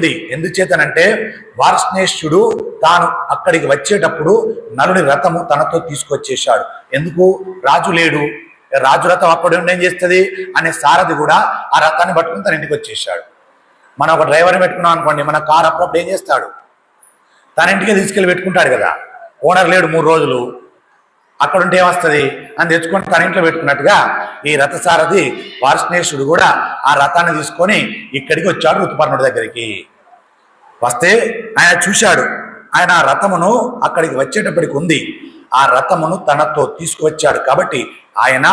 ఉంది. ఎందుచేతనంటే వార్ష్ణేష్యుడు తాను అక్కడికి వచ్చేటప్పుడు నలుని రథము తనతో తీసుకొచ్చేశాడు. ఎందుకు? రాజు లేడు, రాజు రథం అప్పుడు ఏం చేస్తుంది అనే సారథి కూడా ఆ రథాన్ని పట్టుకుని తన ఇంటికి వచ్చేసాడు. మనం ఒక డ్రైవర్ని పెట్టుకున్నాం అనుకోండి, మన కారు అప్పుడప్పుడు ఏం చేస్తాడు, తన ఇంటికి తీసుకెళ్ళి పెట్టుకుంటాడు కదా. ఓనర్ లేడు 3 రోజులు, అక్కడ ఉంటే ఏమొస్తుంది అని తెచ్చుకొని తన ఇంట్లో పెట్టుకున్నట్టుగా ఈ రథసారథి వార్ష్ణేష్యుడు కూడా ఆ రథాన్ని తీసుకొని ఇక్కడికి వచ్చాడు ఋతుపర్ణుడి దగ్గరికి. వస్తే ఆయన చూశాడు, ఆయన ఆ రథమును అక్కడికి వచ్చేటప్పటికి ఉంది, ఆ రథమును తనతో తీసుకువచ్చాడు. కాబట్టి ఆయన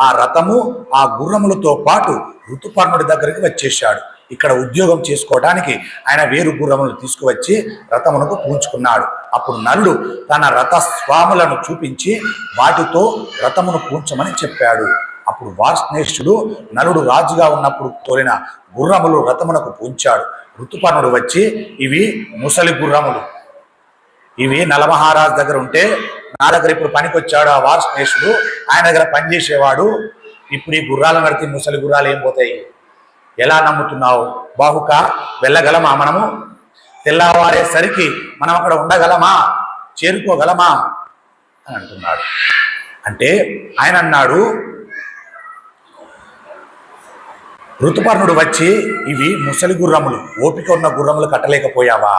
ఆ రథము ఆ గుర్రములతో పాటు ఋతుపర్ణుడి దగ్గరికి వచ్చేసాడు. ఇక్కడ ఉద్యోగం చేసుకోవడానికి ఆయన వేరు గుర్రములు తీసుకువచ్చి రథమునకు పూంచుకున్నాడు. అప్పుడు నలుడు తన రథ స్వాములను చూపించి వాటితో రథమును పూంచమని చెప్పాడు. అప్పుడు వార్ష్ణేష్యుడు నలుడు రాజుగా ఉన్నప్పుడు తోలిన గుర్రములు రథమునకు పూంచాడు. ఋతుపర్ణుడు వచ్చి, ఇవి ముసలి గుర్రములు, ఇవి నలమహారాజు దగ్గర ఉంటే నా దగ్గర ఇప్పుడు పనికొచ్చాడు ఆ వార్ష్ణేష్యుడు, ఆయన దగ్గర పనిచేసేవాడు. ఇప్పుడు ఈ గుర్రాలు నడితే ముసలి గుర్రాలు ఏం పోతాయి, ఎలా నమ్ముతున్నావు? బాహుక వెళ్ళగలమా? మనము తెల్లవారేసరికి మనం అక్కడ ఉండగలమా, చేరుకోగలమా అని అంటున్నాడు. అంటే ఆయన అన్నాడు, ఋతుపర్ణుడు వచ్చి ఇవి ముసలి గుర్రములు, ఓపిక ఉన్న గుర్రములు కట్టలేకపోయావా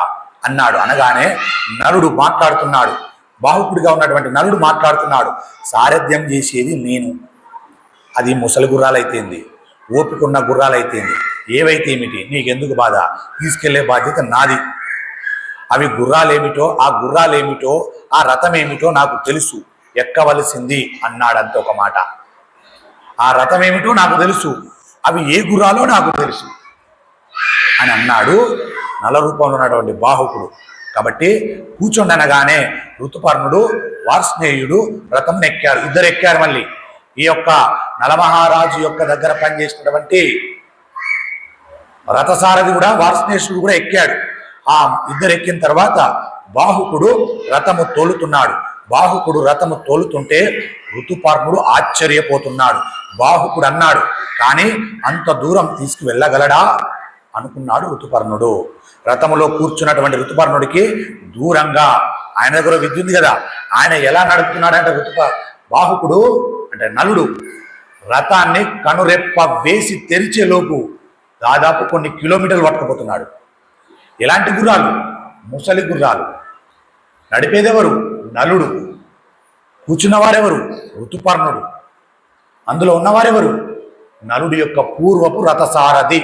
అన్నాడు. అనగానే నలుడు మాట్లాడుతున్నాడు, బాహుకుడిగా ఉన్నటువంటి నలుడు మాట్లాడుతున్నాడు, సారథ్యం చేసేది నేను, అది ముసలి గుర్రాలైతేంది, ఓపిక ఉన్న గుర్రాలైతేంది, ఏవైతే ఏమిటి, నీకెందుకు బాధ, తీసుకెళ్లే బాధ్యత నాది. అవి గుర్రాలేమిటో, ఆ గుర్రాలేమిటో, ఆ రథం ఏమిటో నాకు తెలుసు, ఎక్కవలసింది అన్నాడంత ఒక మాట. ఆ రథం ఏమిటో నాకు తెలుసు, అవి ఏ గుర్రాలో నాకు తెలుసు అని అన్నాడు నల రూపంలో ఉన్నటువంటి బాహుకుడు. కాబట్టి కూర్చొండనగానే ఋతుపర్ణుడు వార్ష్ణేయుడు రథం ఎక్కారు. ఇద్దరు ఎక్కారు. మళ్ళీ ఈ యొక్క నలమహారాజు యొక్క దగ్గర పనిచేసినటువంటి రథసారథి కూడా వార్ష్ణేయుడు కూడా ఎక్కాడు. ఆ ఇద్దరు ఎక్కిన తర్వాత బాహుకుడు రథము తోలుతున్నాడు. బాహుకుడు రథము తోలుతుంటే ఋతుపర్ణుడు ఆశ్చర్యపోతున్నాడు. బాహుకుడు అన్నాడు, కానీ అంత దూరం తీసుకువెళ్ళగలడా అనుకున్నాడు ఋతుపర్ణుడు. రథములో కూర్చున్నటువంటి ఋతుపర్ణుడికి దూరంగా, ఆయన దగ్గర విద్య ఉంది కదా, ఆయన ఎలా నడుపుతున్నాడంటే బాహుకుడు అంటే నలుడు రథాన్ని కనురెప్ప వేసి తెరిచేలోపు దాదాపు కొన్ని కిలోమీటర్లు పట్టుకుపోతున్నాడు. ఎలాంటి గుర్రాలు? ముసలి గుర్రాలు. నడిపేదెవరు? నలుడు. కూర్చున్నవారెవరు? ఋతుపర్ణుడు. అందులో ఉన్నవారెవరు? నలుడి యొక్క పూర్వపు రథసారథి.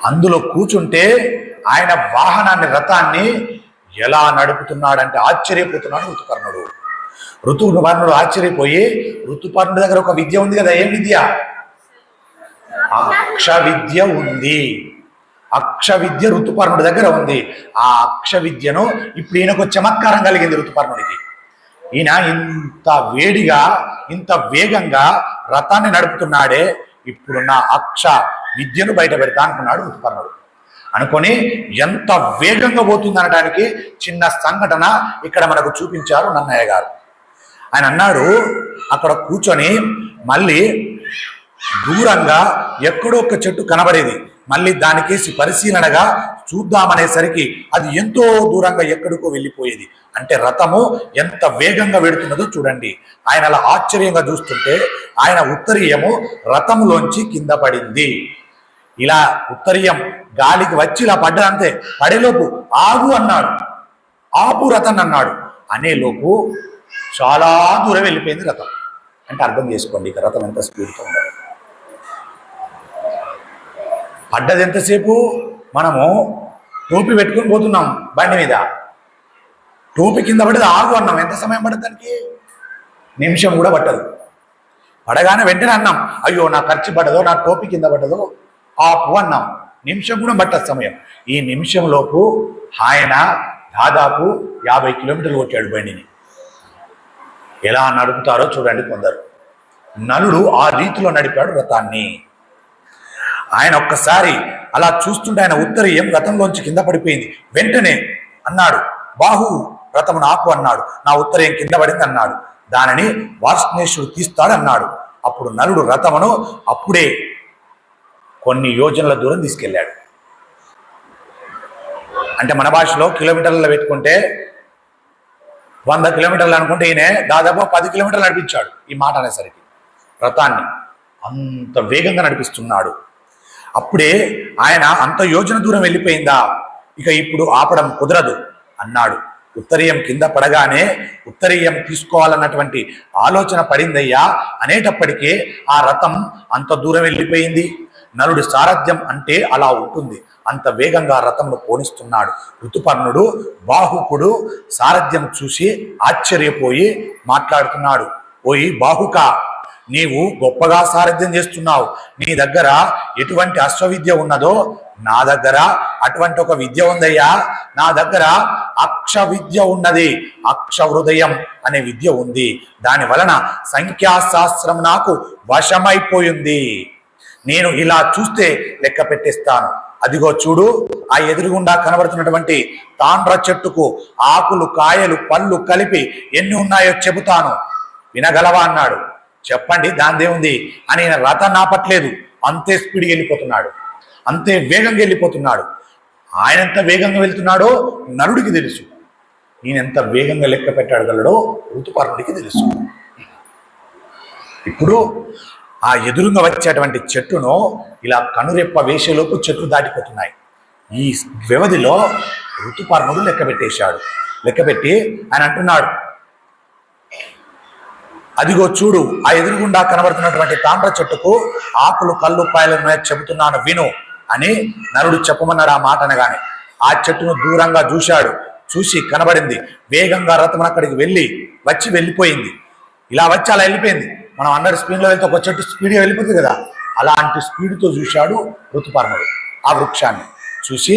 అందులో కూర్చుంటే ఆయన వాహనాన్ని, రథాన్ని ఎలా నడుపుతున్నాడంటే ఆశ్చర్యపోతున్నాడు ఋతుపర్ణుడు. ఋతుపర్ణుడు ఆశ్చర్యపోయి, ఋతుపర్ణుడి దగ్గర ఒక విద్య ఉంది కదా, ఏం విద్య? అక్ష విద్య ఉంది. అక్ష విద్య ఋతుపర్ణుడి దగ్గర ఉంది. ఆ అక్ష విద్యను ఇప్పుడు ఈయనకు చమత్కారం కలిగింది ఋతుపర్ణుడికి. ఈయన ఇంత వేడిగా, ఇంత వేగంగా రథాన్ని నడుపుతున్నాడే, ఇప్పుడు నా అక్ష విద్యను బయట పెడతా అనుకున్నాడు ఋతుపర్ణుడు. అనుకొని ఎంత వేగంగా పోతుంది అనడానికి చిన్న సంఘటన ఇక్కడ మనకు చూపించారు నన్నయ్య గారు. ఆయన అన్నాడు, అక్కడ కూర్చొని మళ్ళీ దూరంగా ఎక్కడో ఒక చెట్టు కనబడేది, మళ్ళీ దానికేసి పరిశీలనగా చూద్దామనేసరికి అది ఎంతో దూరంగా ఎక్కడికో వెళ్ళిపోయేది. అంటే రథము ఎంత వేగంగా వెడుతున్నదో చూడండి. ఆయన అలా ఆశ్చర్యంగా చూస్తుంటే ఆయన ఉత్తరీయము రథములోంచి కింద పడింది. ఇలా ఉత్తరీయం గాలికి వచ్చి ఇలా పడ్డంతే, పడేలోపు ఆగు అన్నాడు, ఆపు రథం అన్నాడు. అనేలోపు చాలా దూరం వెళ్ళిపోయింది రథం. అంటే అర్థం చేసుకోండి ఇక రథం ఎంత స్పీడ్తో ఉండదు. పడ్డది ఎంతసేపు? మనము టోపీ పెట్టుకుని పోతున్నాం బండి మీద, టోపీ కింద పడ్డది ఆగు అన్నాం. ఎంత సమయం పడదు దానికి? నిమిషం కూడా పట్టదు. పడగానే వెంటనే అన్నాం, అయ్యో నా ఖర్చు పడదో, నా టోపీ కింద పడ్డదో, ఆపు అన్నాం. నిమిషం కూడా పట్టదు సమయం. ఈ నిమిషంలోపు ఆయన దాదాపు 50 కిలోమీటర్లు కొట్టాడు బండిని. ఎలా నడుపుతారో చూడండి కొందరు. నలుడు ఆ రీతిలో నడిపాడు రథాన్ని. ఆయన ఒక్కసారి అలా చూస్తుంటే ఆయన ఉత్తరీయం రథంలోంచి కింద పడిపోయింది. వెంటనే అన్నాడు, బాహు రథమును ఆపు అన్నాడు. నా ఉత్తరీయం కింద పడింది అన్నాడు. దానిని వార్ష్ణేయుడు తీస్తాడు అన్నాడు. అప్పుడు నలుడు రథమును అప్పుడే కొన్ని యోజనల దూరం తీసుకెళ్ళాడు. అంటే మన భాషలో కిలోమీటర్లలో పెట్టుకుంటే 100 కిలోమీటర్లు అనుకుంటే ఈయన దాదాపు 10 కిలోమీటర్లు నడిపించాడు ఈ మాట అనేసరికి. రథాన్ని అంత వేగంగా నడిపిస్తున్నాడు. అప్పుడే ఆయన అంత యోజన దూరం వెళ్ళిపోయిందా, ఇక ఇప్పుడు ఆపడం కుదరదు అన్నాడు. ఉత్తరీయం కింద పడగానే ఉత్తరీయం తీసుకోవాలన్నటువంటి ఆలోచన పడిందయ్యా అనేటప్పటికీ ఆ రథం అంత దూరం వెళ్ళిపోయింది. నలుడి సారథ్యం అంటే అలా ఉంటుంది. అంత వేగంగా రథంను పోనిస్తున్నాడు. ఋతుపర్ణుడు బాహుకుడు సారథ్యం చూసి ఆశ్చర్యపోయి మాట్లాడుతున్నాడు. ఓయి బాహుక, నీవు గొప్పగా సారథ్యం చేస్తున్నావు. నీ దగ్గర ఎటువంటి అశ్వవిద్య ఉన్నదో నా దగ్గర అటువంటి ఒక విద్య ఉందయ్యా. నా దగ్గర అక్ష విద్య ఉన్నది. అక్ష హృదయం అనే విద్య ఉంది. దాని వలన సంఖ్యాశాస్త్రం నాకు వశమైపోయింది. నేను ఇలా చూస్తే లెక్క పెట్టేస్తాను. అదిగో చూడు, ఆ ఎదురుగుండా కనబడుతున్నటువంటి తాండ్ర చెట్టుకు ఆకులు, కాయలు, పళ్ళు కలిపి ఎన్ని ఉన్నాయో చెబుతాను, వినగలవా అన్నాడు. చెప్పండి, దాందేముంది అని ఆయన రథం నాపట్లేదు. అంతే స్పీడ్గా వెళ్ళిపోతున్నాడు, అంతే వేగంగా వెళ్ళిపోతున్నాడు. ఆయన ఎంత వేగంగా వెళ్తున్నాడో నలుడికి తెలుసు. ఈయన ఎంత వేగంగా లెక్క పెట్టగలడో ఋతుపర్ణుడికి తెలుసు. ఇప్పుడు ఆ ఎదురుగా వచ్చేటువంటి చెట్టును ఇలా కనురెప్ప వేసేలోపు చెట్లు దాటిపోతున్నాయి. ఈ వ్యవధిలో ఋతుపర్ణుడు లెక్క పెట్టేశాడు. లెక్కపెట్టి ఆయన అంటున్నాడు, అదిగో చూడు, ఆ ఎదురుగుండా కనబడుతున్నటువంటి తాండ్ర చెట్టుకు ఆకులు, కళ్ళు, పాయలు చెబుతున్నాను విను అని నలుడు చెప్పమన్నాడు. ఆ మాట అనగానే ఆ చెట్టును దూరంగా చూశాడు. చూసి కనబడింది. వేగంగా రథం అక్కడికి వెళ్ళిపోయింది. ఇలా వచ్చి అలా వెళ్ళిపోయింది. మనం 100 స్పీడ్లో వెళ్తే ఒక చెట్టు స్పీడ్గా వెళ్ళిపోతుంది కదా, అలాంటి స్పీడ్తో చూశాడు ఋతుపర్ణుడు. ఆ వృక్షాన్ని చూసి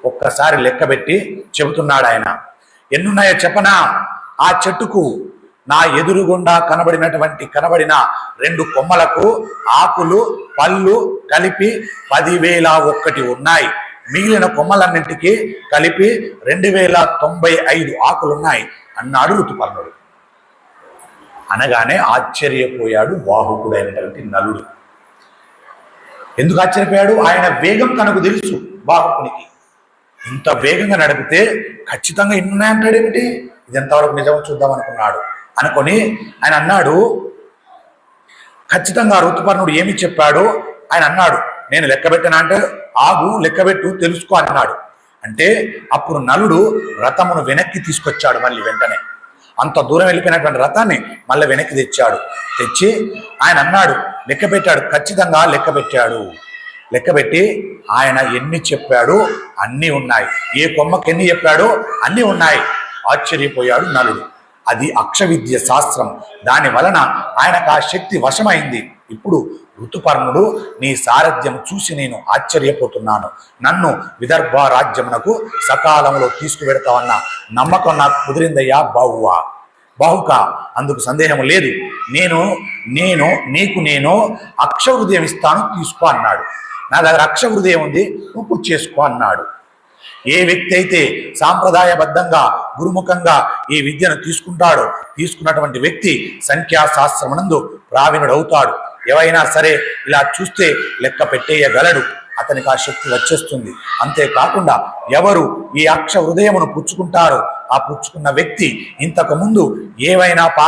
ఒక్కసారి లెక్కబెట్టి చెబుతున్నాడు ఆయన. ఎన్నున్నాయో చెప్పనా? ఆ చెట్టుకు నా ఎదురుగుండా కనబడిన 2 కొమ్మలకు ఆకులు, పళ్ళు కలిపి 10,001 ఉన్నాయి. మిగిలిన కొమ్మలన్నింటికి కలిపి 2,095 ఆకులున్నాయి అన్నాడు ఋతుపర్ణుడు. అనగానే ఆశ్చర్యపోయాడు బాహుకుడైనటువంటి నలుడు. ఎందుకు ఆశ్చర్యపోయాడు? ఆయన వేగం తనకు తెలుసు. బాహుకునికి ఇంత వేగంగా నడిపితే ఖచ్చితంగా ఇన్నున్నాయంటాడేమిటి, ఇది ఎంతవరకు నిజం చూద్దాం అనుకొని ఆయన అన్నాడు. ఖచ్చితంగా ఋతుపర్ణుడు ఏమి చెప్పాడు? ఆయన అన్నాడు, నేను లెక్కబెట్టినా అంటే ఆగు, లెక్కబెట్టు, తెలుసుకో అన్నాడు. అంటే అప్పుడు నలుడు రథమును వెనక్కి తీసుకొచ్చాడు. మళ్ళీ వెంటనే అంత దూరం వెళ్ళిపోయినటువంటి రథాన్ని మళ్ళీ వెనక్కి తెచ్చి ఆయన అన్నాడు, లెక్క పెట్టాడు. ఖచ్చితంగా లెక్క పెట్టాడు. లెక్కబెట్టి ఆయన ఎన్ని చెప్పాడు అన్నీ ఉన్నాయి. ఏ కొమ్మకి ఎన్ని చెప్పాడో అన్నీ ఉన్నాయి. ఆశ్చర్యపోయాడు నలుడు. అది అక్షవిద్య శాస్త్రం. దాని వలన ఆయనకు ఆ శక్తి వశమైంది. ఇప్పుడు ఋతుపర్ణుడు, నీ సారథ్యం చూసి నేను ఆశ్చర్యపోతున్నాను. నన్ను విదర్భ రాజ్యమునకు సకాలంలో తీసుకువెడతావన్న నమ్మకం నాకు కుదిరిందయ్యా బాహుక. అందుకు సందేహం లేదు. నేను అక్ష హృదయం ఇస్తాను, తీసుకో అన్నాడు. నా దగ్గర అక్ష హృదయం ఉంది, నువ్వు చేసుకో అన్నాడు. ఏ వ్యక్తి అయితే సాంప్రదాయబద్ధంగా గురుముఖంగా ఈ విద్యను తీసుకున్నటువంటి వ్యక్తి సంఖ్యాశాస్త్రమునందు ప్రావీణుడవుతాడు. ఎవరైనా సరే ఇలా చూస్తే లెక్క పెట్టేయగలడు. అతనికి ఆ శక్తి వచ్చేస్తుంది. అంతేకాకుండా ఎవరు ఈ అక్ష హృదయమును పుచ్చుకుంటారో ఆ పుచ్చుకున్న వ్యక్తి ఇంతకు ముందు ఏవైనా